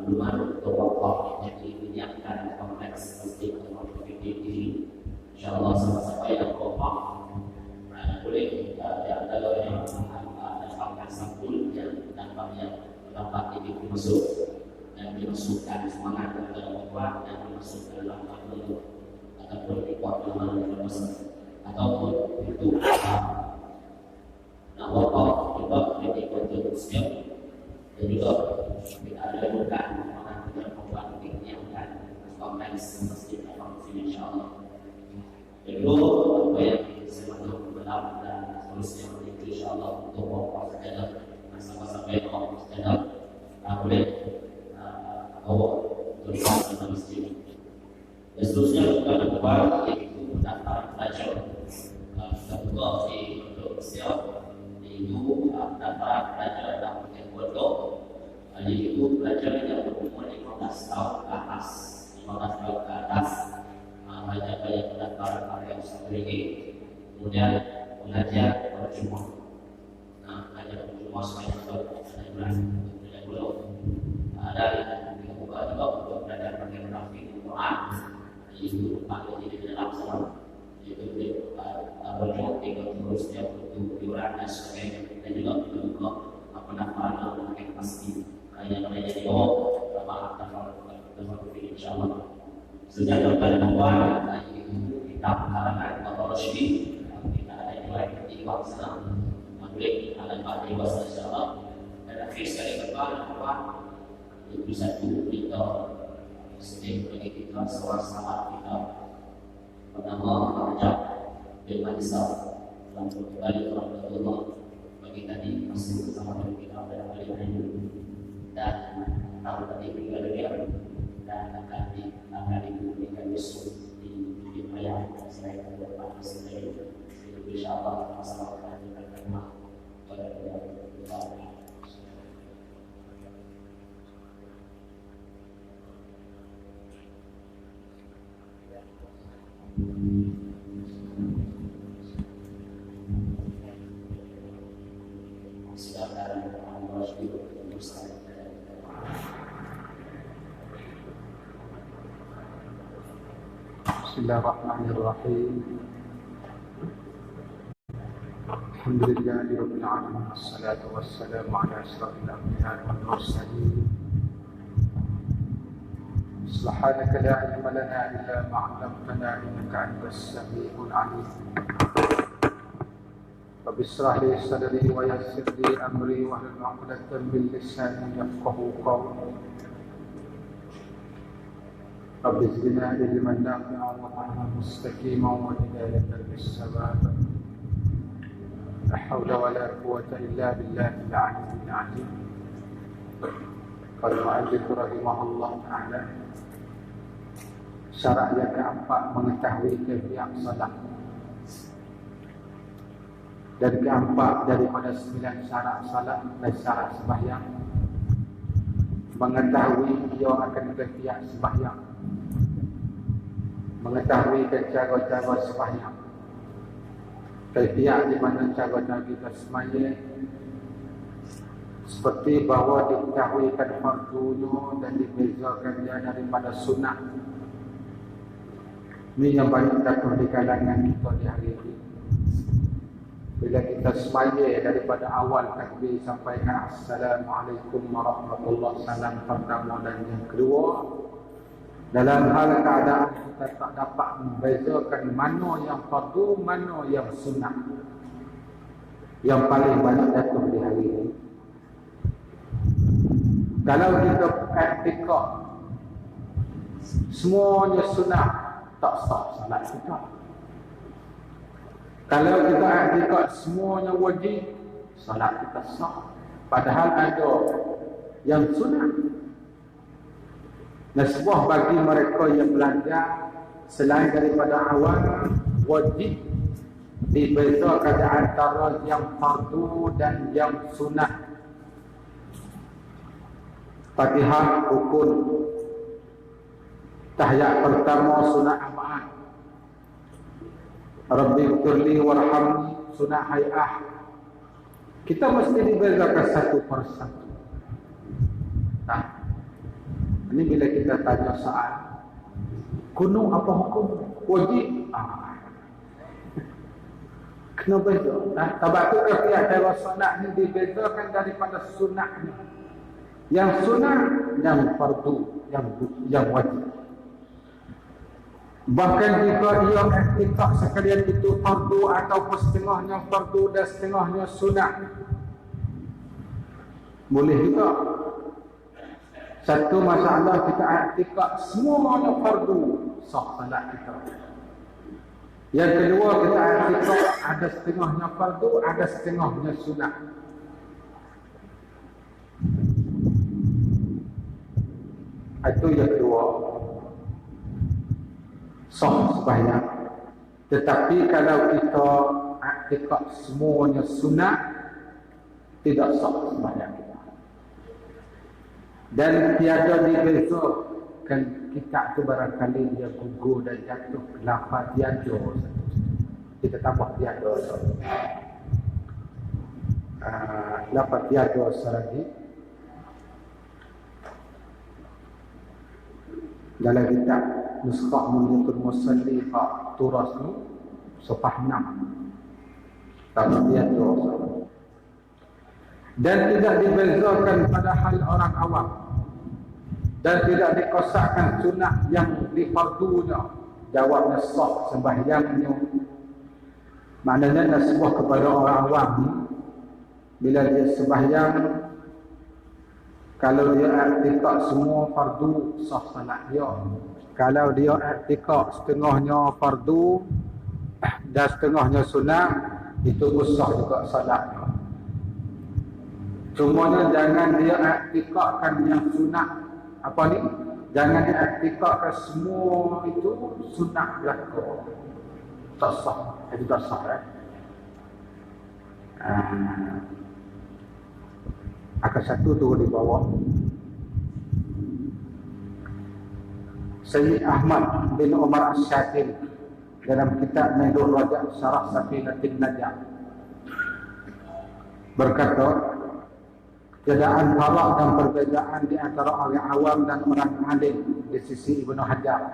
luar untuk wakaf yang diingatkan kompleks masjid atau ini. InsyaAllah sama-sama yang wakaf boleh kalau yang dapatkan sampul yang dapat masuk dan dimasukkan semangat kepada wakaf dan dimasukkan dalam wakaf ataupun dikuat dalam masjid ataupun itu wakaf juga menjadi bentuk Islam dan juga kita ada bukan orang yang membuat kegiatan kompleks masjid atau sini insyaallah. Kedua apa yang semakin berlaku dan seterusnya itu insyaallah untuk wakaf dan sama-sama wakaf dan boleh awak terus dalam masjid. Dan seterusnya juga kedua yaitu pendaftaran pelajar. Kedua untuk siap itu pendaftaran pelajar dalam pondok. Yaitu pelajar yang berumur 15 tahun ke atas, 15 tahun ke atas, pelajar yang pendaftaran area usaha ini, kemudian mengajar berjumlah. Mengajar berjumlah sebanyak 2 bulan, dari dibuka juga untuk belajar pakai grafik Quran, itu pakai di dalam sama, itu berjumlah terusnya untuk iuran dan sebagainya, dan juga dibuka pendaftaran yang pasti. Yang menjadi maaf insyaallah sejak tahun awal kita kalangan atau resmi kita ada juga di kawasan Madrid ada di kawasan insyaallah dan akhir sekali bahwa itu satu kita sedih bagi kita sama-sama kita pertama mengajak dengan Islam dalam kembali kepada Allah bagi tadi masih bersama dengan kita pada hari ini dan tahun tadi kita lihat dan akan diberikan Yesus di wilayah saya pada pagi sendiri. Insyaallah masalah kita terima pada Allah. Bismillahirrahmanirrahim. Alhamdulillahirabbil alamin wassalatu wassalamu ala asyrafil anbiya'i wal mursalin. Subhanaka la ilma lana illa ma 'allamtana innaka antas samiul 'alim. Rabbi shrah li sadri wa yassir li amri wahlul 'uqdatam min lisani yafqahu qawli. Rabbi zidna ilman nafi'an wa fahman mustaqiman wa hidayatan lis-sawaab. La haula wa la quwwata illa billahil 'aliyyil 'azim. Qala mu'allif rahimahullah ta'ala, syarat yang keempat mengetahui kaifiat salat. Dan keempat daripada 9 syarat salat dan syarat sembahyang, mengetahui ia akan kaifiat sembahyang, mengetahui cara-cara sembahyang, kaifiat di mana cara kita sembahyang, seperti bahawa diketahuikan fardunya dan dibezakan dia daripada sunnah. Ini yang banyak jatuh di kalangan kita di hari ini. Bila kita sembahyang daripada awal takbir sampai ke Assalamualaikum warahmatullahi wabarakatuh, salam pertama dan yang kedua, dalam hal keadaan kita tak dapat membezakan mana yang fardu, mana yang sunnah, yang paling banyak jatuh di hari ini. Kalau kita praktikal semuanya sunnah, tak sah salat kita. Kalau kita praktikal semuanya wajib, salat kita sah. Padahal ada yang sunnah. Nasbah bagi mereka yang belajar selain daripada awal wajib dibezakan antara yang fardu dan yang sunnah. Fatihah rukun, tahiyat pertama sunat arba'ah, Rabbi ighfirli warhamni sunat hay'ah. Kita mesti dibezakan satu persatu. Nah, Ini bila kita tanya soal kunut apa hukum? Wajib. Kena beza. Sebab tu kafiyah cara solat ni dibezakan daripada sunat ni. Yang sunat dan fardu yang wajib. Bahkan jika dia iktikad sekalian itu fardu ataupun setengahnya fardu dan setengahnya sunat, boleh juga. Satu masalah kita iktikad semuanya fardu, sah salat kita. Yang kedua kita iktikad ada setengahnya fardu, ada setengahnya sunat. Itu yang kedua, sah sembahyang. Tetapi kalau kita iktikad semuanya sunat, tidak sah sembahyang kita. Dan tiada dibezakan kita tu barangkali dia gugur dan jatuh lafaz tiada. Kita tambah tiada. Lafaz tiada selagi dalam kitab Nuskah Munyatul Musalli Pak Turas ni Sopah 6 tapi tiada. Dan tidak dibezakan pada hal orang awam, dan tidak dikosakkan sunat yang difardunya. Jawabnya sah sembahyangnya. Maknanya nasihat kepada orang awam ni, bila dia sembahyang, kalau dia i'tikad semua fardu, sah salat dia. Kalau dia i'tikad setengahnya fardu dan setengahnya sunat, itu sah juga salat dia. Cumanya jangan dia i'tikadkan yang sunat. Apa ni? Jangan dia i'tikadkan semua itu sunat belaka. Tak sah. Itu tak sah. Akan satu tu di bawah. Sayyid Ahmad bin Umar As-Syakir dalam kitab Nailul Rajab Syarah Safinatin Najah berkata, perbedaan faraq dan perbedaan di antara orang awam dan orang alim di sisi Ibnu Hajar.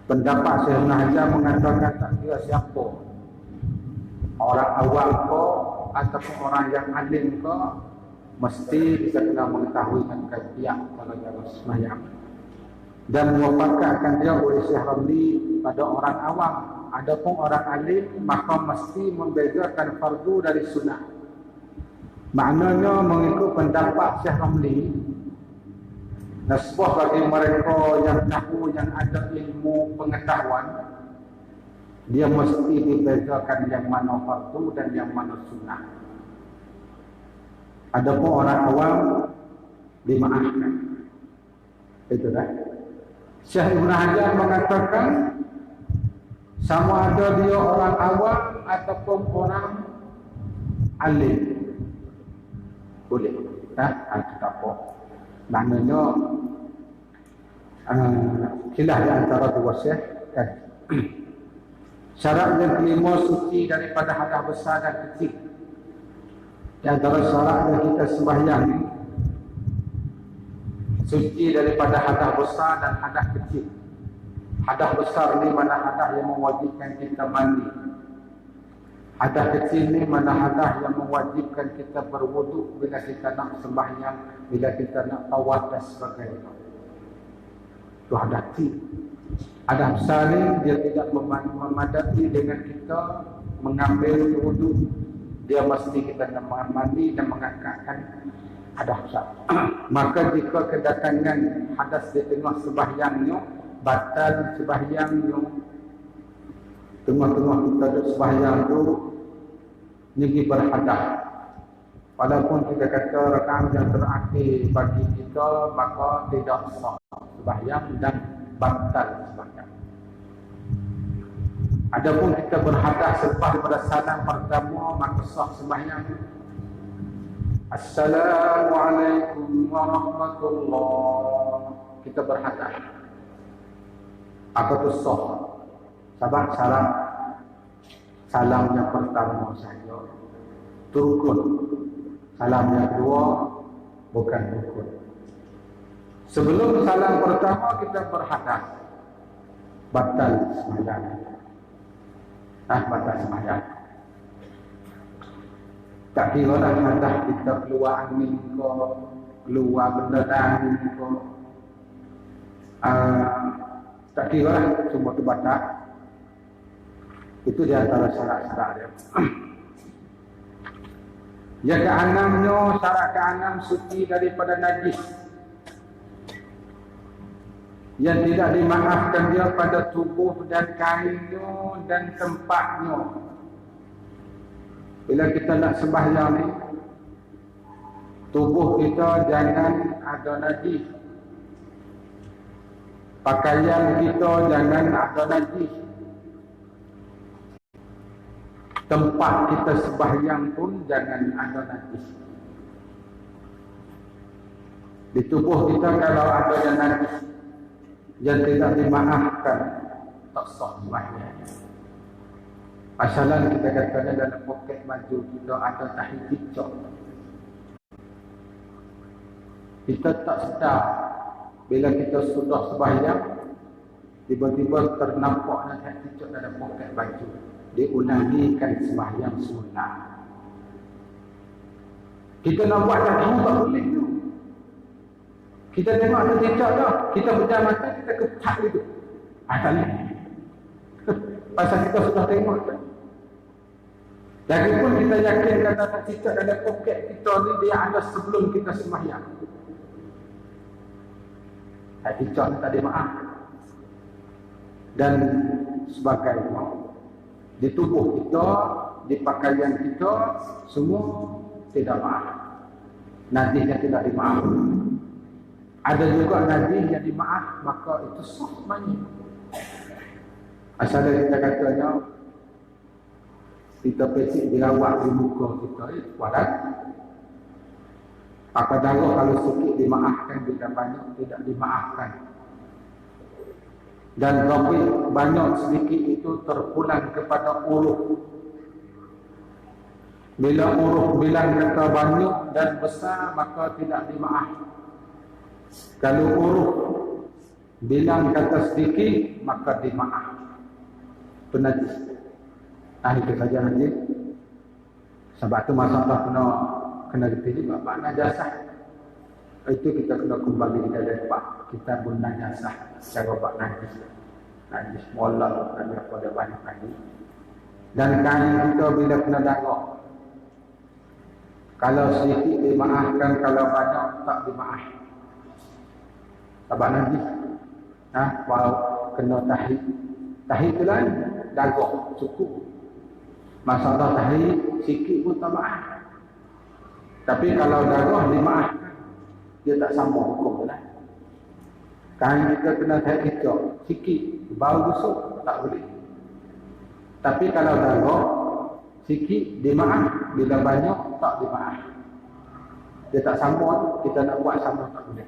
Pendapat Syekh Ibnu Hajar mengatakan tak kira siapa, orang awam ke ataupun orang yang alim ke, mesti bisa kena mengetahui dan kajian kalau dia sembahyang. Dan mewafakkan dia oleh Syekh Ramli pada orang awam. Adapun orang alim maka mesti membezakan fardu dari sunat. Maknanya mengikut pendapat Syekh Ramli, nasbah bagi mereka yang tahu, yang ada ilmu pengetahuan, dia mesti dibezakan yang mana fardu dan yang mana sunnah. Adapun orang awam dimaafkan. Itulah. Syekh Ibn Hajar mengatakan sama ada dia orang awam ataupun orang alim, boleh. Tak apa. Maknanya kilah di antara dua syekh kan. Syarat yang kelima, suci daripada hadas besar dan kecil. Di antara syarat yang kita sembahyang ni, suci daripada hadas besar dan hadas kecil. Hadas besar ni mana hadas yang mewajibkan kita mandi. Hadas kecil ni mana hadas yang mewajibkan kita berwuduk bila kita nak sembahyang, bila kita nak tawaf dan sebagainya. Itu hadas kecil. Hadas besar ni dia tidak memadai dengan kita mengambil wuduk. Dia mesti kita nak mandi dan mengangkatkan hadas besar. Maka jika kedatangan hadas di tengah sembahyangnya, batal sembahyangnya. Tengah-tengah kita duduk sembahyang tu pergi berhadas. Walaupun kita kata rakaat yang terakhir bagi kita, maka tidak sah sembahyang dan batal sembahyang. Adapun kita berhadas selepas pada salam pertama, maka sah sembahyang. Assalamualaikum warahmatullahi. Kita berhadas. Apa tu sah? Sebab salam yang pertama saja rukun. Salam yang kedua bukan rukun. Sebelum salam pertama kita berhadas, batal sembahyang. Batal sembahyang. Tak kira lah hadas kita keluar angin ke, keluar benda angin ke, tak kira lah, semua tu batal. Itu di antara syarat-syarat dia. Yang keenamnya, syarat keenam suci daripada najis. Yang tidak dimaafkan dia pada tubuh dan kainnya dan tempatnya. Bila kita nak sembahyang ni, tubuh kita jangan ada najis. Pakaian kita jangan ada najis. Tempat kita sembahyang pun jangan ada najis. Di tubuh kita kalau ada yang najis, yang tidak dimaafkan, tak sah sembahyang. Asalan kita katakan dalam poket baju kita ada tahi cicak. Kita tak sedar bila kita sudah sembahyang, tiba-tiba ternampak tahi cicak dalam poket baju. Diulangikan sembahyang sunnah. Kita nak buat tak tahu tak boleh tu. Kita tengok ada cicak dah, kita pejam mata, kita kepak itu. Tak boleh. Pasal kita sudah tengok tu. Lagipun kita yakin kata tak cicak dalam poket kita ni dia ada sebelum kita sembahyang. Tak cicak ni tak ada maaf. Dan sebagainya, di tubuh kita, di pakaian kita, semua tidak maaf. Najis yang tidak dimaafkan. Ada juga najis yang dimaaf, maka itu sah semuanya. Asalnya kita katanya, kita pesik dirawat di muka kita, wadah. Apa darah kalau sikit dimaafkan, bila banyak tidak dimaafkan. Dan topik banyak sedikit itu terpulang kepada uruh. Bila uruh bilang kata banyak dan besar, maka tidak dimaaf. Kalau uruh bilang kata sedikit, maka dimaaf. Itu najis. Itu saja najis. Sebab tu masalah kena dipilih bab najasah. Itu kita kena kembali dari bab kita pun najasah cara bab najis. Najis molek daripada banyak lagi. Dan kain kita bila kena darah, kalau sedikit dimaafkan, kalau banyak tak dimaaf. Sebab najis. Kalau kena tahi. Tahi tu lah darah cukup. Masalah tahi sikit pun tak maaf. Tapi kalau darah dimaafkan, dia tak sama hukum lah. Kain kita kena tahi hijau sikit, bau busuk tak boleh. Tapi kalau darah sikit dimaaf, bila banyak tak dimaaf. Dia tak sama, kita nak buat sama tak boleh.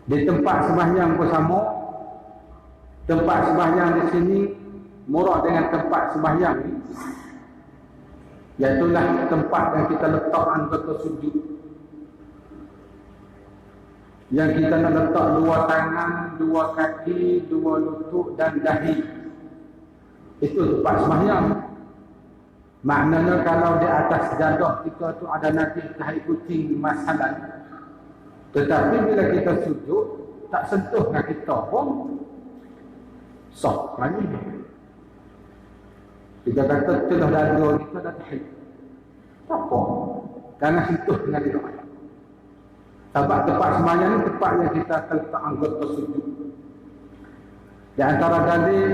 Di tempat sembahyang pun sama. Tempat sembahyang di sini murah dengan tempat sembahyang ni, iaitulah tempat yang kita letak anggota sujud. Yang kita nak letak dua tangan, dua kaki, dua lutut dan dahi. Itu tempat sembahyang. Maknanya kalau di atas jadah kita tu ada najis tahi kucing masalah. Tetapi bila kita sujud, tak sentuh dengan kita pun sah lagi. Kita kata celah dada kita dah tahi. Tak apa. Jangan sentuh dengan dia. Sebab tempat sembahyang ni tempat yang kita letak anggota sujud. Di antara dalil,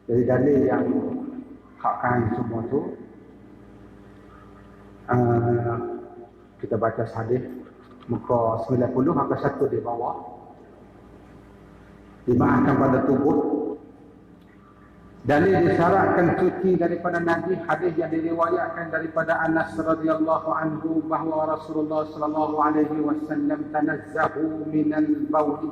dari dalil yang hakkan semua tu, kita baca hadis muka 90 maka 1 di bawah. Dimaafkan pada tubuh. Dalil disyaratkan suci daripada najis, hadis yang diriwayatkan daripada Anas radhiyallahu anhu bahawa Rasulullah sallallahu alaihi wasallam tanazzahu minal bauli.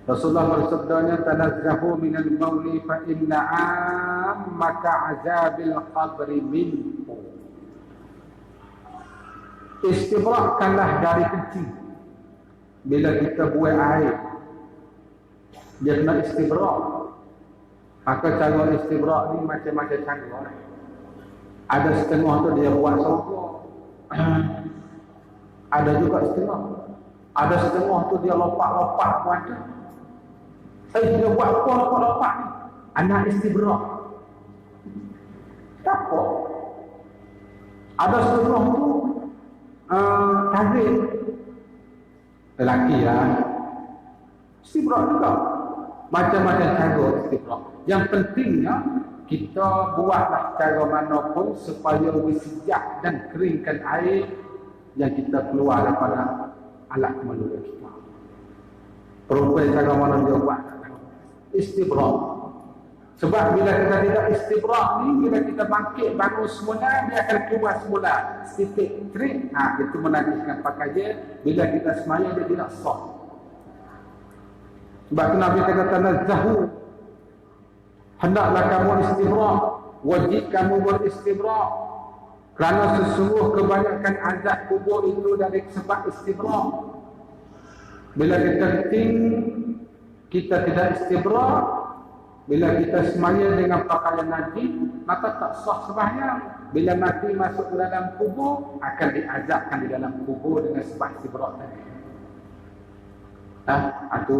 Rasulullah bersabdanya tanazzahu minal bauli fa inna ammaka azabil qabri minhu. Istibrakkanlah dari kencing. bila kita buat air, dia kena istibrak. Maka cara istibrak ni macam-macam cara. Ada setengah tu dia buat sogok. Ada juga setengah. Ada setengah tu dia lompat-lompat pun ada. Dia buat apa lompat-lompat ni? Anak istibrak. Tak apa. Ada setengah tu tarik. Lelaki lah. Istibrak juga. Macam-macam cara istibrak. Yang pentingnya kita buatlah cara manapun supaya bersijak dan keringkan air yang kita keluar daripada alat kemaluan kita. Perempuan cara mana dia buat? Istibrak. Sebab bila kita tidak istibrak ni, bila kita bangkit bangun semula, dia akan keluar semula. Sedikit trik, itu menajiskan pakaian. Bila kita semaya, dia tidak sah. Sebab tu Nabi kata tanazzahu. Hendaklah kamu istibrak. Wajib kamu beristibrak. Kerana sesungguh kebanyakan azab kubur itu dari sebab istibrak. Bila kita keting, kita tidak istibrak. Bila kita semaya dengan pakaian najis, maka tak sah sembahyang. Bila mati masuk ke dalam kubur, akan diazabkan di dalam kubur dengan sebab istibrak tadi. Itu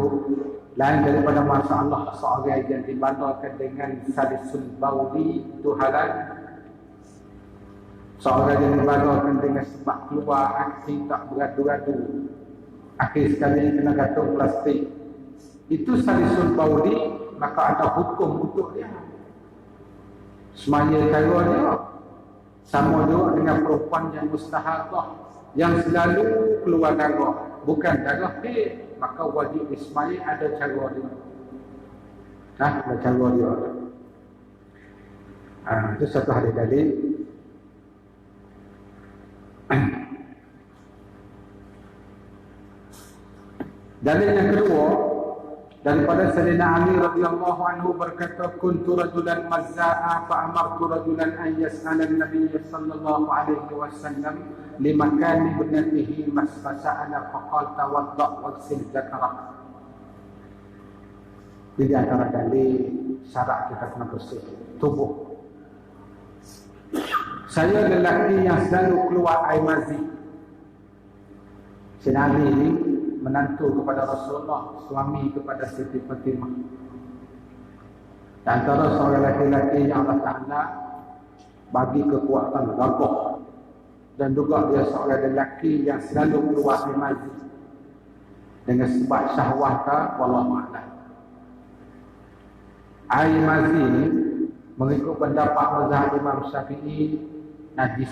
lain daripada masalah seorang yang dibandakan dengan salisul bauli, itu halal. Seorang yang dibandakan dengan sebab keluar aksi tak beradu-adu, akhir sekali kena gantung plastik, itu salisul bauli, maka ada hukum untuk dia. Semaya cara dia sama juga dengan perempuan yang mustahadah, yang selalu keluar darah, bukan darah haid, maka wajib ismail ada cara dia. Ada cara dia. Itu satu hari tadi. Dalil yang kedua daripada Sayyidina Ali radhiyallahu anhu berkata, kuntu rajulan mazza'a fa amartu rajulan an yas'ala an-nabiy sallallahu alaihi wasallam limakani ibnatihi masfasa'ala faqala tawadda' waghsil zakarah. Jadi antara dalil syarat kita kena bersih tubuh. Saya lelaki yang selalu keluar air mazi. Sayyidina Ali ini menantu kepada Rasulullah, suami kepada Siti Fatimah. Dan antara seorang lelaki yang Allah Ta'ala bagi kekuatan gagah, dan juga dia seorang lelaki yang selalu keluar air mazi dengan sebab syahwat, wallahu a'lam. Air mazi ini mengikut pendapat mazhab Imam Syafi'i najis.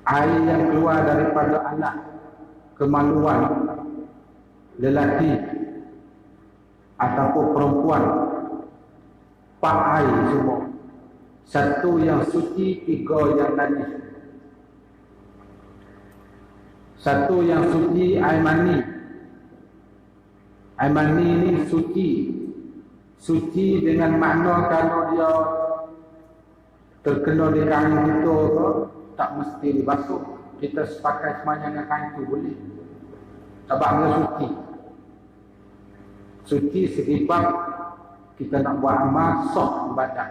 Air yang keluar daripada anak kemaluan lelaki ataupun perempuan, pak air semua. Satu yang suci, tiga yang najis. Satu yang suci air mani. Air mani ini suci. Suci dengan makna kalau dia terkena di kain kita ke, tak mesti dibasuh. Kita sepakai semuanya dengan kain itu boleh. Sebab dia suci. Suci sebab kita nak buat amal sah badan.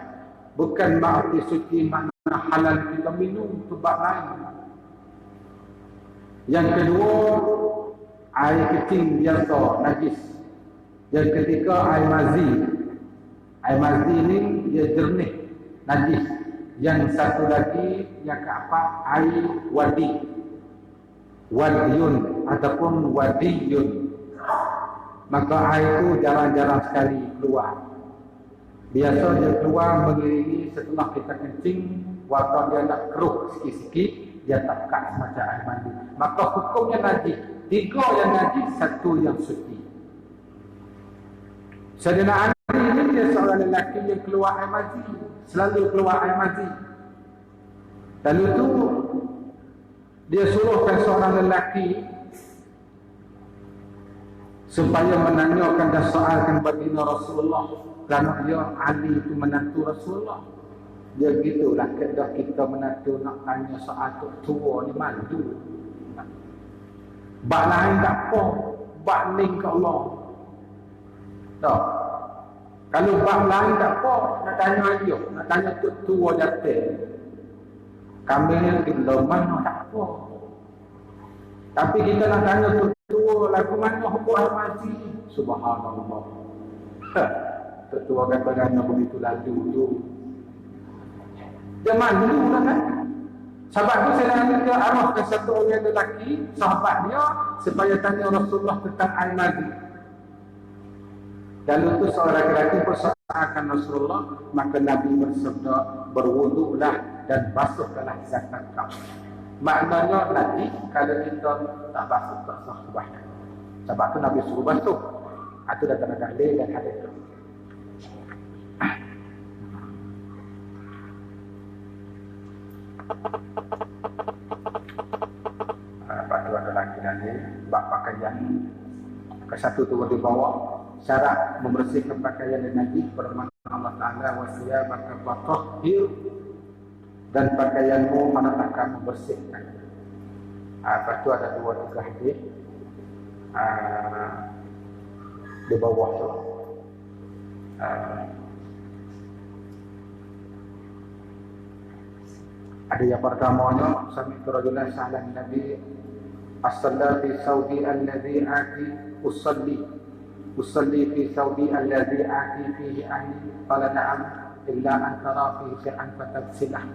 Bukan berarti suci makna halal kita minum, itu bab lain. Yang kedua, air kecil biasa najis. Yang ketiga, air mazi. Air mazi ini dia jernih, najis. Yang satu lagi yang keempat, air wadi. Wadiyun ataupun wadiyun. Maka air itu jarang-jarang sekali keluar. Biasa dia keluar mengiringi setelah kita kencing, waktu dia nak keruh sikit-sikit, dia tak kat macam air mandi. Maka hukumnya najis. Tiga yang najis, satu yang suci. Sayyidina Ali ini dia seorang lelaki yang keluar air mazi, selalu keluar air mazi. Lalu itu dia suruhkan seorang lelaki supaya menanyakan dan soalkan baginda Rasulullah, kerana dia Ali itu menantu Rasulullah. Dia gitulah keadaan kita menantu nak tanya soal tua ni mandu. Bak lain tak apa, bak ning ke Allah. Tak. Kalau bak lain tak apa, nak tanya dia, nak tanya tua jatuh. Kami ni mana tak apa. Tapi kita nak tanya tua lagu mana hukum al-mazi. Subhanallah. Tua kata-kata begitu lalu tu. Dia malu lah kan. Sebab tu saya nak minta arwah ke satu orang lelaki, sahabat dia, supaya tanya Rasulullah tentang al-mazi. Lalu tu seorang lelaki persoalkan Rasulullah, maka Nabi bersabda, berwuduklah dan basuhlah zakat kau. Maknanya nanti kalau kita tak basuh, tak sah sembahyang. Sebab tu Nabi suruh basuh. Itu datang dalil dan hadis tu. Lepas tu ada lagi nanti bab pakaian. Ke satu tu di bawah syarat membersihkan pakaian dan Nabi firman Allah Ta'ala wasiyabaka fatahhir, dan pakaianmu manakah membersihkan. Lepas tu ada 2-3 hadis di bawah tu. Ada yang pertamanya sami rajulan sa'alan Nabi as-salla fi saudi alladhi ati usalli fi saudi alladhi ati fihi ahli qala na'am illa an tara fihi syai'an fatabsilah.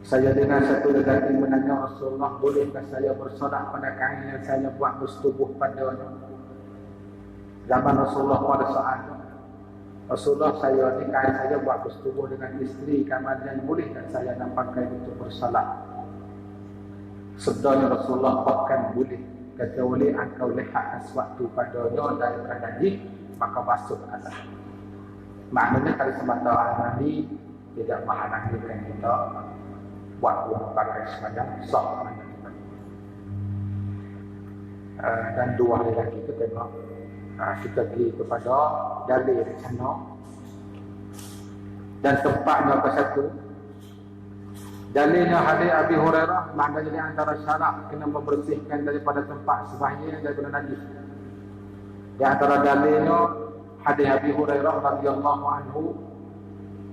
Saya dengar satu lelaki menanya Rasulullah, bolehkah saya bersolat pada kain yang saya buat bersetubuh padanya? Zaman Rasulullah pada saat itu, Rasulullah, saya ni kain saya buat bersetubuh dengan isteri, kemudian boleh tak saya nak pakai untuk bersolat? Sabdanya Rasulullah, bahkan boleh. Kecuali engkau lihat sesuatu padanya daripada najis, maka basuhkanlah. Maknanya kalau semata al-mandi tidak menghalangikan kita buat pakai sembahyang sah. Dan 2 hari lagi kita tengok, kita pergi kepada dalil di sana dan tempatnya ke satu. Dalilnya hadis Abi Hurairah, maknanya di antara syarat kena membersihkan daripada tempat sembahyang daripada najis. Di antara dalilnya hadis Abi Hurairah radhiyallahu anhu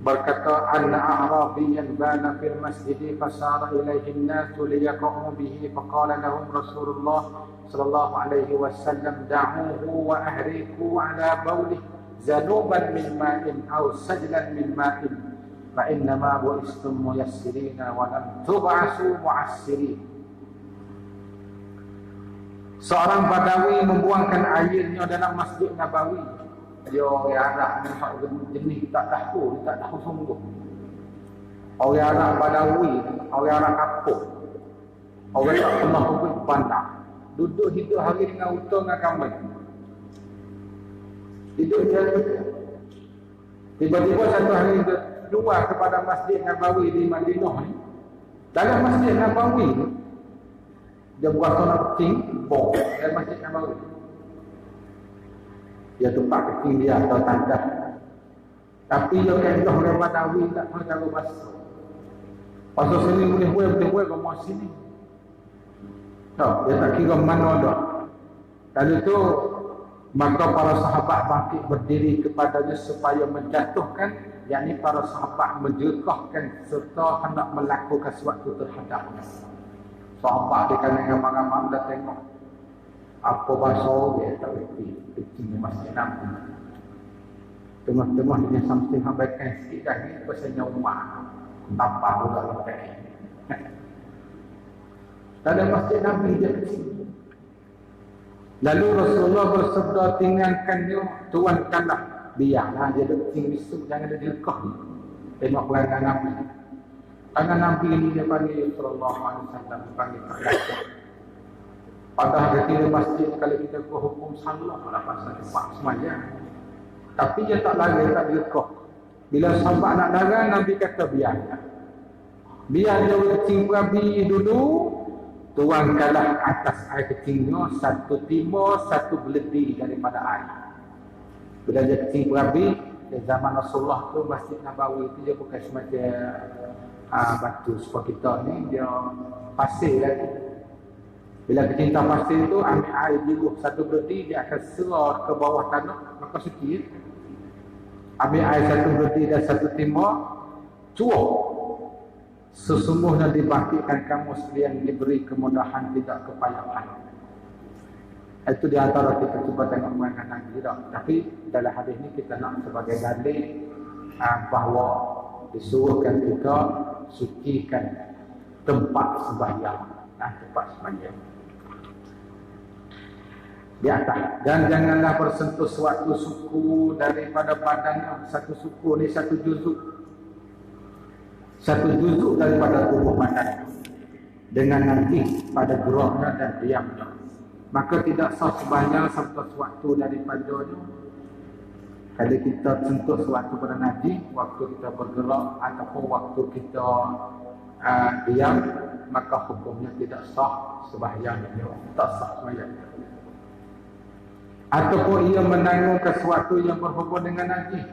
berkata, anna a'rabiyyan bana fil masjid fasara ilaihi an-nas liyaqamu bihi faqala lahum Rasulullah sallallahu alaihi wasallam da'uhu wa ahriku ala bawlih zanuban min ma'in aw sajlan min ma'in fa innama bu'istum muyassirina wa lam tub'asu mu'assirin. Seorang Badawi membuangkan airnya dalam Masjid Nabawi. Dia orang Arab ni jenis tak tahu, tak tahu sungguh. Orang Arab Badawi, orang Arab kapur, orang tak pernah pergi bandar, duduk hidup hari dengan utang dengan kambing. Hidup dia tiba-tiba satu hari dia keluar kepada Masjid Nabawi di Madinah ni. Dalam Masjid Nabawi ni dia buat solat kencing bom dalam Masjid Nabawi. Dia tempat kecil dia atau tandas. Tapi dia kata orang Badawi tak tahu cara basuh. Pasal sini boleh buat ke sini. Tak, dia tak kira mana dah. Dan itu maka para sahabat bangkit berdiri kepadanya supaya menjatuhkan, yakni para sahabat menjekahkan serta hendak melakukan sesuatu terhadapnya. Sahabat dia kan dengan ramai-ramai dah tengok apa bahasa dia tak berhenti kecil masjid Nabi. Tengah-tengah dia sampai habiskan sikit dah ni pasal nyawa tanpa pula lepas. Dalam masjid Nabi dia kecil. Lalu Rasulullah bersabda, tinggalkannya, tuankanlah, biarlah dia kecil besok, jangan dia lekah. Tengok perangai Nabi. Tangan Nabi ini dia panggil sallallahu alaihi wasallam, panggil terdapat. Padahal ketika masjid kalau kita hukum salah lah pasal tempat sembahyang. Tapi dia tak lari, tak lekah. Bila sahabat nak larang, Nabi kata biarlah. Biar dia kecil berabi dulu, tuangkanlah atas air kecilnya satu timur, satu beledi daripada air. Bila dia kecil berabi, di zaman Rasulullah tu Masjid Nabawi tu dia bukan semacam batu seperti kita ni, dia pasir lagi. Bila kecinta pasti itu ambil air jiruh satu berdi, dia akan seror ke bawah tanah, maka suci. Ambil air satu berdi dan satu timur, cuak. Sesungguhnya dibangkitkan kamu sekalian diberi kemudahan, tidak kepayahan. Itu di antara kita cuba tengok mengenai tidak. Tapi dalam hadis ini kita nak sebagai dalil bahawa disuruhkan kita sucikan tempat sembahyang, tempat sembahyang di atas. Dan janganlah bersentuh suatu suku daripada badannya. Satu suku ni satu juzuk daripada tubuh badan dengan najis pada geraknya dan diamnya, maka tidak sah sembahyang serta suatu daripadanya. Kalau kita sentuh suatu pada najis waktu kita bergerak ataupun waktu kita diam, maka hukumnya tidak sah sembahyangnya, tak sah sembahyangnya. Ataupun ia menanggung sesuatu yang berhubung dengan najis,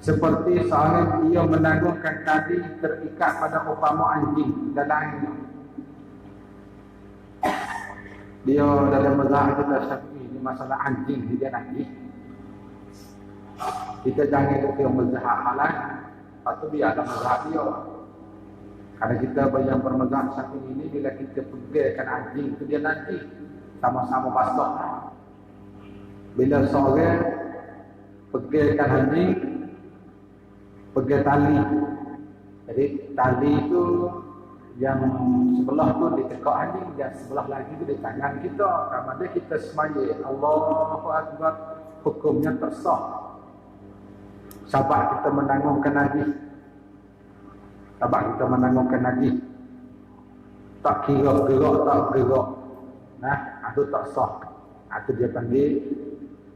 seperti seorang ia menanggungkan tali terikat pada umpama anjing dalam airnya. Dia dalam mazhab kita Syafi'i ni masalah anjing dia najis. Kita jangan ikut mazhab halal, atau biarlah mazhab dia. Karena kita yang bermazhab Syafi'i ini, bila kita pegangkan anjing itu dia najis, sama-sama basah. Bila seorang pegangkan anjing, pegang tali. Jadi tali itu yang sebelah tu ditekak anjing, yang sebelah lagi tu di tangan kita. Kalau kita semaya Allahu Akbar, hukumnya tak sah. Sebab kita menanggungkan najis. Tak kira gerak, tak gerak. Itu tak sah. Itu dia panggil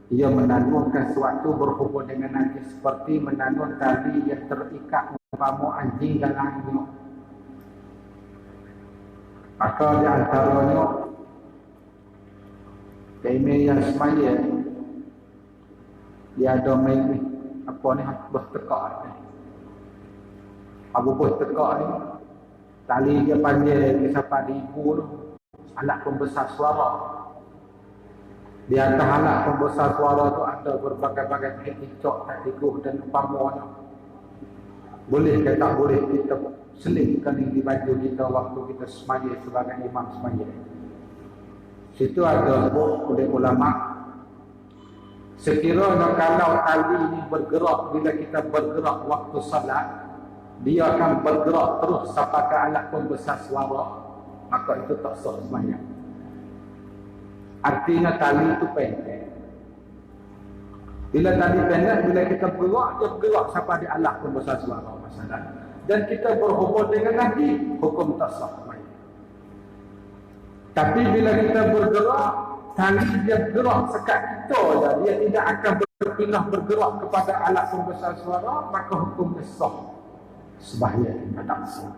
ia menanggungkan sesuatu berhubung dengan najis, seperti menanggung tali yang terikat umpama anjing dan anjing. Maka di antaranya kami yang semaya dia ada main apa ni, bertekak ni. Abu bertekak ni tali dia panjang dia sampai 1000 tu, alat pembesar suara. Di atas alat pembesar suara tu ada berbagai-bagai tiktok, taktikuk dan umpamanya. Boleh ke tak boleh kita selipkan di baju kita waktu kita semaya sebagai imam semaya. Situ ada sebut oleh ulama, sekiranya kalau tali ini bergerak bila kita bergerak waktu salat, dia akan bergerak terus sampai ke alat pembesar suara, maka itu tak sah sembahyang. Artinya tali itu pendek. Bila tali pendek, bila kita bergerak, dia bergerak sampai di alat pembesar suara masalah. Dan kita berhubung dengan najis, hukum tak sah sembahyang. Tapi bila kita bergerak, tali dia bergerak sekat kita saja, dia tidak akan berpindah bergerak kepada alat pembesar suara, maka hukumnya sah sembahyang tak sah.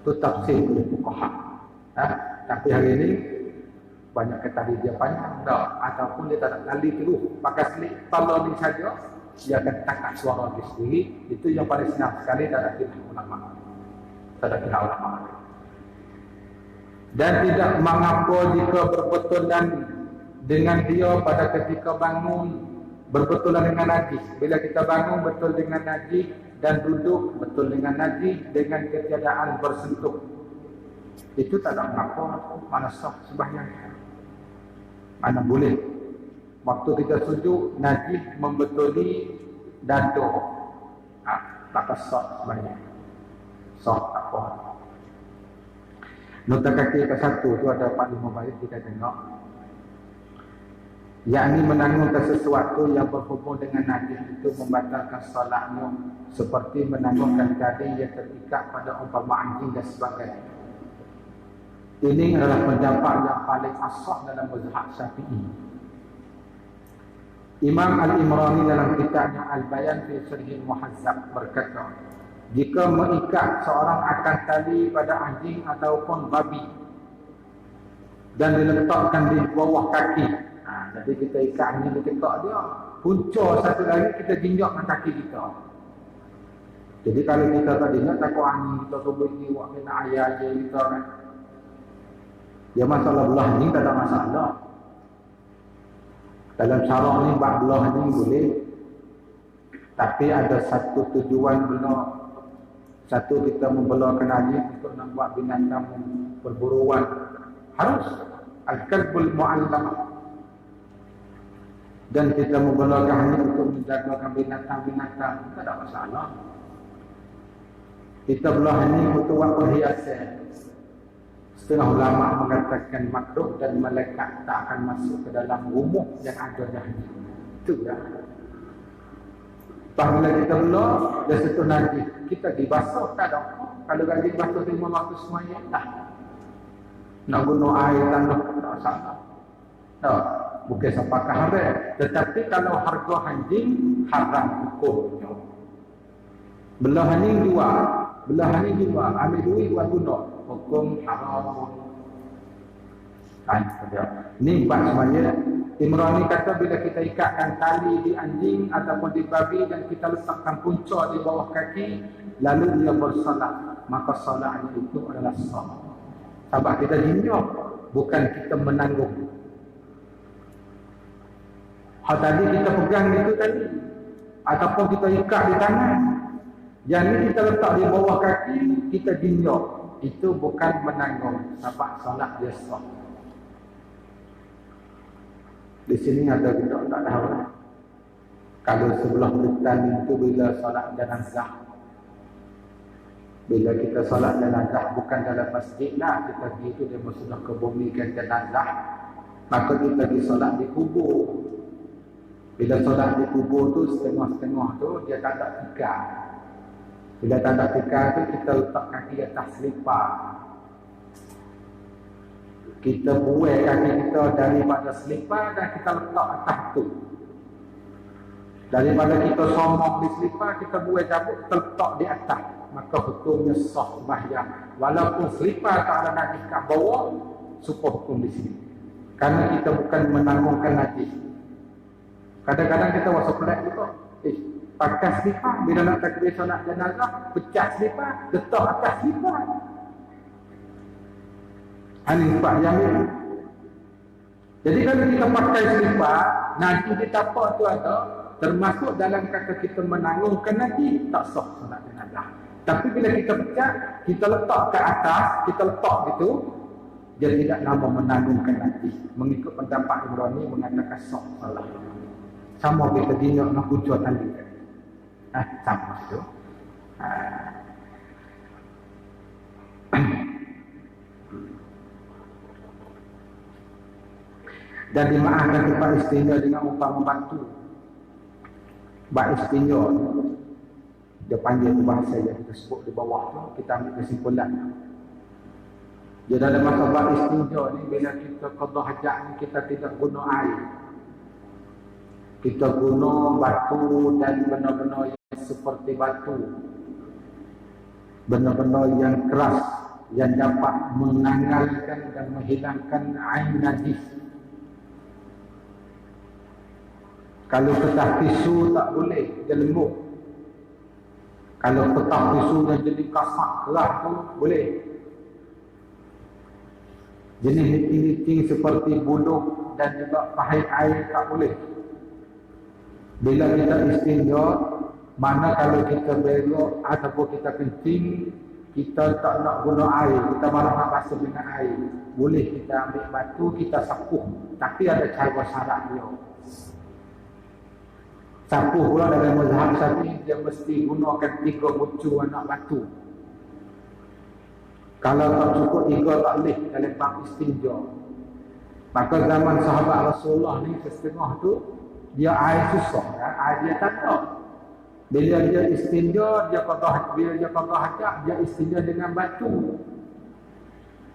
Itu tafsir oleh fuqaha. Tapi hari ini banyak tali dia panjang dah, ataupun dia tak ada tali terus, pakai selik tala ni saja, dia akan tangkap suara dia sendiri. Itu yang paling senang sekali, tak ada khilaf ulama. Dan tidak mengapa jika berbetulan dengan dia pada ketika bangun berbetulan dengan najis. Bila kita bangun betul dengan najis dan duduk betul dengan najis dengan ketiadaan bersentuh, itu tak ada mengapa, mana sah sembahyang. Mana boleh. Waktu kita sujud, najis membetuli dada, maka sah sembahyang. Sah tak apa. Nota kaki ke-1 tu ada 45 baris kita tengok. Yakni menanggungkan sesuatu yang berhubung dengan najis itu membatalkan salatnya, seperti menanggungkan tali yang terikat pada umpama anjing dan sebagainya. Ini adalah pendapat yang paling asah dalam mazhab Syafi'i. Imam Al-Imrani dalam kitabnya Al-Bayan fi Sharhil Muhazzab berkata, jika mengikat seorang akan tali pada anjing ataupun babi dan diletakkan di bawah kaki, jadi kita ikat anjing di tekak dia, punca satu lagi kita jinjak dengan kaki kita. Jadi kalau kita tadi nak takut anjing kita tubuh ini, buat kena ayah je kita kan, Ya masalah belah ni tak ada masalah. Dalam syarak ni bab belah ni boleh. Tapi ada satu tujuan belah. Satu, kita membelahkan haji untuk nak buat binatang perburuan. Harus. Al-kalbul mu'allamah. Dan kita membelahkan haji untuk menjagakan binatang-binatang. Tak ada masalah. Kita belah ni untuk buat perhiasan. Setengah ulama mengatakan makruh dan malaikat tak akan masuk ke dalam rumah yang ada haji. Itu dah. Apabila kita belah, dia sentuh najis, kita dibasuh tak ada. Kalau najis basuh 5 waktu semuanya, tak. Nak guna air tanah, tak salah. Tak, bukan sepakah haram. Tetapi kalau harga anjing, haram hukumnya. Belah anjing jual, ambil duit buat guna. Hukum haram. Ini bab semuanya. Imran ni kata bila kita ikatkan tali di anjing ataupun di babi dan kita letakkan punca di bawah kaki, lalu dia bersolat, maka solatnya itu adalah sah. Sebab kita jinyok, bukan kita menanggung. Hal tadi kita pegang itu tadi, ataupun kita ikat di tangan. Yang ini kita letak di bawah kaki, kita jinyok. Itu bukan menanggung, sebab solat dia sah. Di sini ada kita tak tahu. Kalau sebelah hutan itu bila solat jenazah. Bila kita solat jenazah bukan dalam masjid lah, kita pergi itu dia sudah kebumikan jenazah. Maka kita pergi solat di kubur. Bila solat di kubur tu setengah-setengah tu dia tak ada tikar. Bila tak ada tikar tu kita letak kaki atas selipar. Kita buai kaki kita daripada selipar dan kita letak atas tu. Daripada kita sombong di selipar, kita buai cabut, kita letak di atas. Maka hukumnya sah sembahyang. Walaupun selipar tak ada najis kat bawah, supaya hukum di sini. Karena kita bukan menanggungkan najis. Kadang-kadang kita rasa pelik juga. Pakai selipar, bila nak takbir solat jenazah, pecah selipar, letak atas selipar. Hanifah yang ini. Jadi kalau kita pakai selipar, nanti di tapak tu ada, termasuk dalam kata kita menanggungkan nanti, tak sah solat jenazah. Tapi bila kita pecah, kita letak ke atas, kita letak gitu, dia tidak nama menanggungkan nanti. Mengikut pendapat Ibrani mengatakan sah solat. Sama kita dinyak nak kucur tadi. Sama itu. Dan dimaafkan tempat istinja dengan umpama batu. Bak istinja dia panggil tu bahasa yang kita sebut di bawah tu, kita ambil kesimpulan. Dia dalam masa bak istinja ni, bila kita qada hajat ni, kita tidak guna air. Kita guna batu dan benda-benda yang seperti batu. Benda-benda yang keras, yang dapat menanggalkan dan menghilangkan air najis. Kalau kertas tisu tak boleh, dia lembut. Kalau kertas tisu yang jadi kasar keras tu boleh. Jenis licin-licin seperti buluh dan juga pahit air tak boleh. Bila kita istinja, mana kalau kita belok ataupun kita kencing, kita tak nak guna air, kita malah nak basuh dengan air. Boleh kita ambil batu, kita sapuh. Tapi ada cara syarat dia. Sapuh pula dalam mazhab Syafi'i, dia mesti gunakan 3 bucu anak batu. Kalau tak cukup 3 tak boleh dalam bab istinja. Maka zaman sahabat Rasulullah ni setengah tu, dia air susah, air dia tak ada. Bila dia istinja, bila dia qada hajat, dia istinja dengan batu.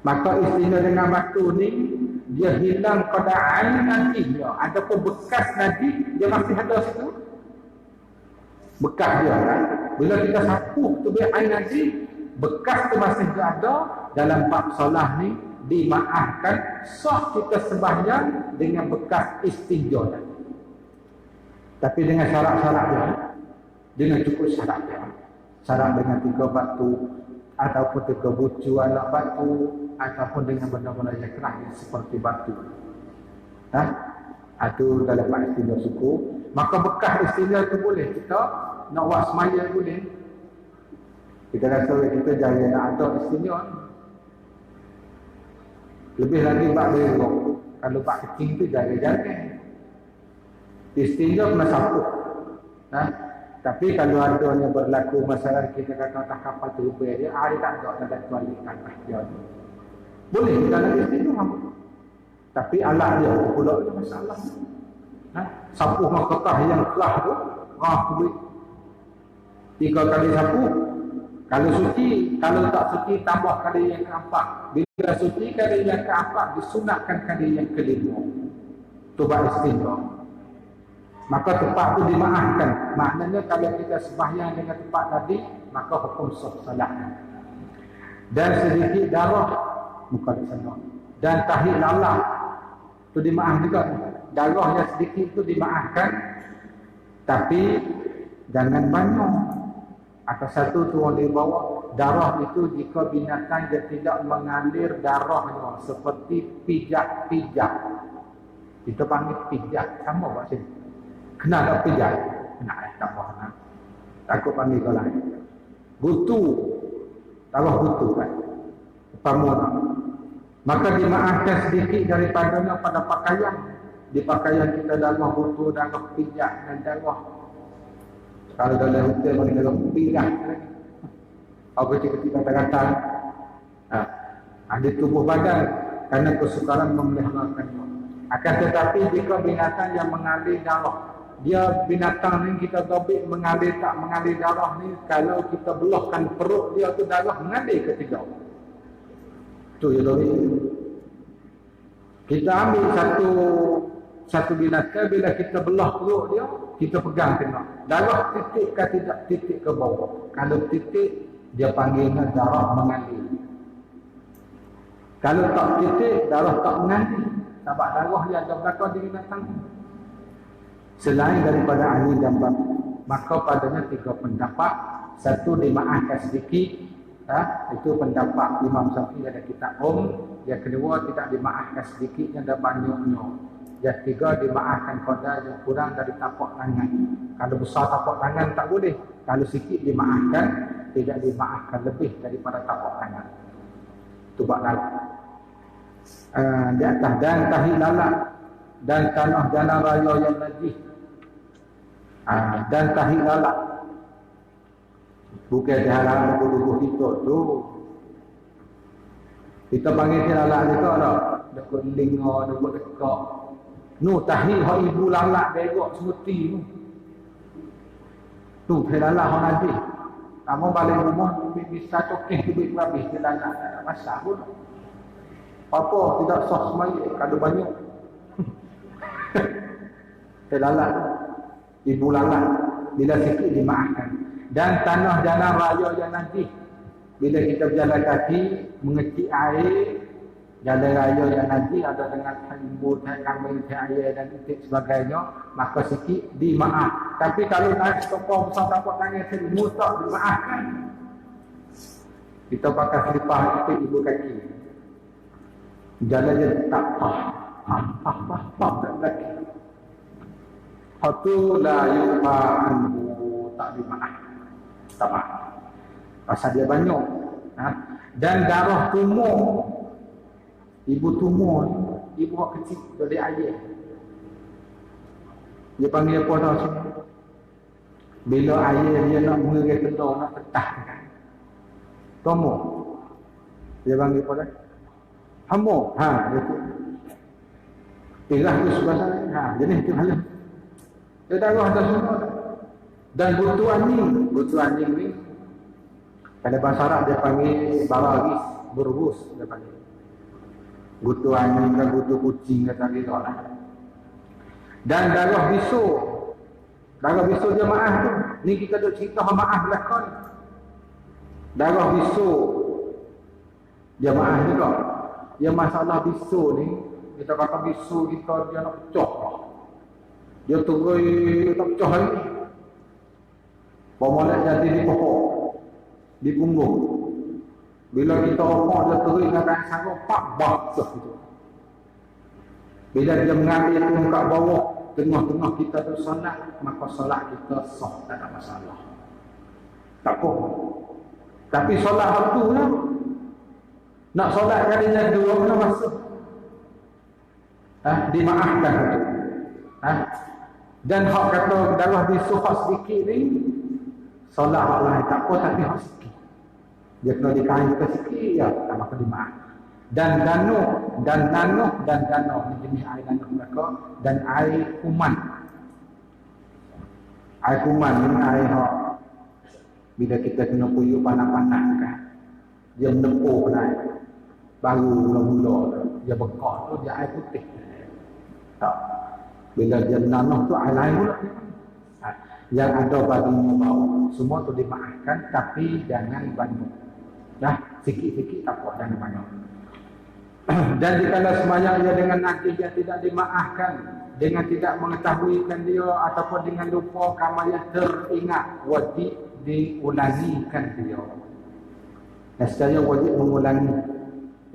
Maka istinja dengan batu ni, dia hilang pada air nanti dia. Adapun bekas nanti, dia masih ada situ. Bekas dia kan. Bila kita sapuh tu biar air nanti, bekas tu masih ada. Dalam bab solat ni, dimaafkan sah kita sembahyang dengan bekas istinja tadi. Tapi dengan syarat-syarat dia, dengan cukup syarat dia. Syarat dengan 3 batu ataupun 3 bucu anak batu ataupun dengan benda-benda yang keras seperti batu. Itu dalam bab istinja suku. Maka bekas istinja itu boleh kita nak buat semaya boleh. Kita rasa kita jaya nak ada istinja. Lebih lagi bab berok. Kalau bab kecil tu jaya-jaya. Istinja kena sapu. Tapi kalau ada yang berlaku masalah kita kata tak kapal terlupa dia, dia tak ada dan balik tanah dia. Boleh kita nak istinja. Tapi alat dia pula ada masalah. Sapu makakah yang kelah tu, kulit 3 kali sapu. Kalau suci, kalau tak suci tambah kali yang keempat. Bila suci kali yang keempat disunatkan kali yang kelima. Tu bab istinja. Maka tempat tu dimaafkan. Maknanya kalau kita sembahyang dengan tempat tadi, maka hukum sah salat. Dan sedikit darah muka di sana. Dan tahi lalat tu dimaaf juga. Darah yang sedikit tu dimaafkan. Tapi jangan banyak. Atau satu tu orang dibawa darah itu jika binatang dia tidak mengalir darahnya seperti pijak-pijak. Kita panggil pijak sama buat sini. Kena tak pijak? Kena tak apa. Takut panggil kau lain. Gutu. Taruh gutu kan. Pamuna. Maka dimaafkan sedikit daripadanya pada pakaian. Di pakaian kita darah gutu, darah pijak dan darah. Kalau dalam hotel bagi darah pijak. Apa kecil-kecil kata-kata. Ada tubuh badan. Kerana kesukaran memeliharakannya. Akan tetapi jika binatang yang mengalir darah, dia binatang ni kita dobik mengalir tak mengalir darah ni, kalau kita belahkan perut dia tu darah mengalir ke tidak. Tu ya dobik. Kita ambil satu binatang, bila kita belah perut dia, kita pegang tengok. Darah titik ke tidak titik ke bawah. Kalau titik, dia panggilnya darah mengalir. Kalau tak titik, darah tak mengalir. Sebab darah yang ada belakang di binatang. Selain daripada ahli dan bab, maka padanya 3 pendapat. Satu dimaafkan sedikit, itu pendapat Imam Syafi'i ada kitab Yang kedua tidak dimaafkan sedikitnya dan banyaknya. Yang tiga dimaafkan pada yang kurang dari tapak tangan. Kalau besar tapak tangan tak boleh. Kalau sikit dimaafkan, tidak dimaafkan lebih daripada tapak tangan. Itu bab dalam. Di atas dan tahi lalat dan tanah jalan raya yang najis. Dan tahi lalat. Bukan dihalang tubuh kita tu. Kita panggil lalat ni tak tak? Dekat linga, dekat dekak. Nu tahi hak ibu lalat begok semuti tu. Tu tahi lalat hak najis. Kamu balik rumah bisa cokeh duit habis di lalat tak masak pun. Apa tidak sah semaya kalau banyak. Lalat ibu lalat bila sikit dimaafkan. Dan tanah jalan raya yang najis, bila kita berjalan kaki mengecik air, jalan raya yang najis ada dengan ibu, kambing, air dan itik sebagainya, maka sikit dimaaf. Tapi kalau naik stopor besar tapak tangan seribu tak dimaafkan. Kita pakai selipar itik ibu kaki, jalan je tak tak lagi. Hatu la yuqa anhu, tak dimaaf. Tak maaf. Pasal dia banyak. Dan darah tumor, ibu tumor, ibu orang kecil dari ayah. Dia panggil apa tau sini? Bila ayah dia nak mengerai telur, nak petahkan. Tumor. Dia panggil apa dah? Hamur. Dia tu. Tirah tu sebelah sana. Jenis tu halam. Dia darah dah semua. Dan butu anjing ni pada bahasa Arab dia panggil baragis, berbus dia panggil. Butu anjing dan butu kucing kata dia lah. Dan darah bisu jemaah tu, ni kita duk cerita maaf belakang. Darah bisu jemaah juga. Yang masalah bisu ni, kita kata bisu kita dia nak pecah lah. Dia tunggu tak pecah lagi. Pemolek jadi di pokok, di punggung. Bila kita rokok dia teri dengan sana pak basuh itu. Bila dia mengambil itu kat bawah tengah-tengah kita tu solat, maka solat kita sah, tak ada masalah. Tak apa. Tapi solat waktu lah. Nak solat kali yang dua kena masuk. Dimaafkan itu. Dan hak kata darah disuhas sedikit ni, solat hak lain tak apa tapi hak sikit. Dia kena dikaitkan sikit ya, tak maka dimaaf. Dan nanuh ni jenis air nanuh mereka, dan air kuman. Air kuman ni air hak bila kita kena puyuh panas-panas kan, dia menepuk naik. Baru mula-mula dia bekak tu dia air putih. Tak. Bila dia nanuh tu air lain pula. Yang ada baginya bau. Semua tu dimaafkan tapi jangan banyak. Sikit-sikit tak apa, jangan banyak. Dan jika sembahyang dia dengan najis yang tidak dimaafkan, dengan tidak mengetahuikan dia ataupun dengan lupa kamar yang teringat, wajib diulangikan dia. Dan secara wajib mengulangi.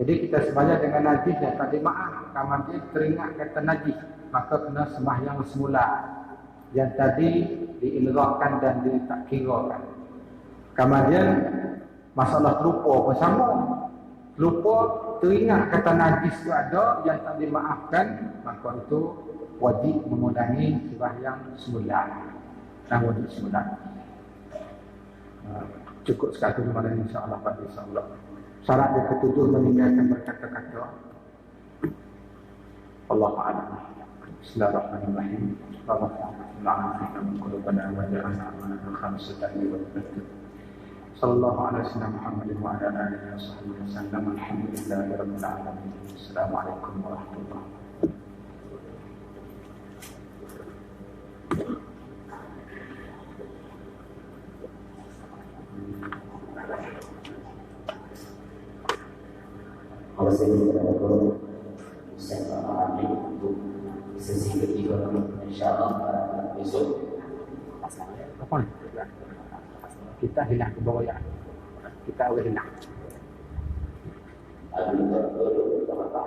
Jadi kita sembahyang dengan najis yang tak dimaaf, kamar dia teringat kata najis, maka kena sembahyang semula yang tadi diilghakan dan ditakkirakan. Kemudian masalah terlupa bersama. Lupa teringat kata najis itu ada yang tak dimaafkan, maka itu wajib mengulangi sembahyang semula. Dan wajib semula. Cukup sekali malam insya-Allah pada insya-Allah. Syarat yang ketujuh meninggalkan berkata-kata. Allah a'lam. Bismillahirrahmanirrahim. Sallallahu alaihi wasallam Muhammadin wa ala alihi wa sahbihi wasallam. Alhamdulillahirabbil alamin. Assalamualaikum warahmatullahi wabarakatuh. Kalau saya tidak tahu, saya memahami untuk sesi ketiga insyaAllah besok. Apa ni? Kita hilang ke bawah ya. Kita awal hilang. Ada perlu apa?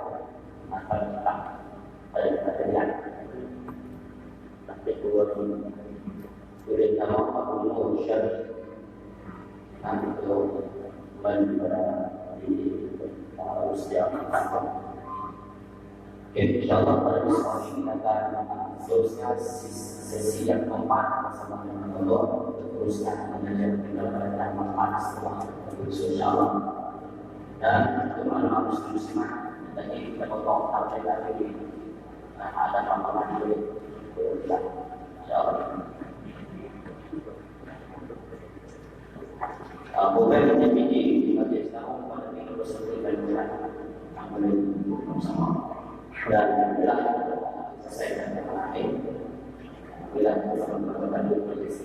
Maka kita ada yang tapi keluar dari nama Allah Syarif nanti itu harus diamalkan. InsyaAllah pada besok ini akan terusnya sesi yang keempat bersama dengan Allah, terusnya mengajar kepada manfaat setelah insyaAllah. Dan teman harus muslimah tadi kita potong sampai lagi ada manfaat dulu insyaAllah. Bukan hanya biji di majlis tahun pada minggu bersebut dan bulan yang boleh bersama dan adalah selesai dan yang lain bila kita berkata-kata majlis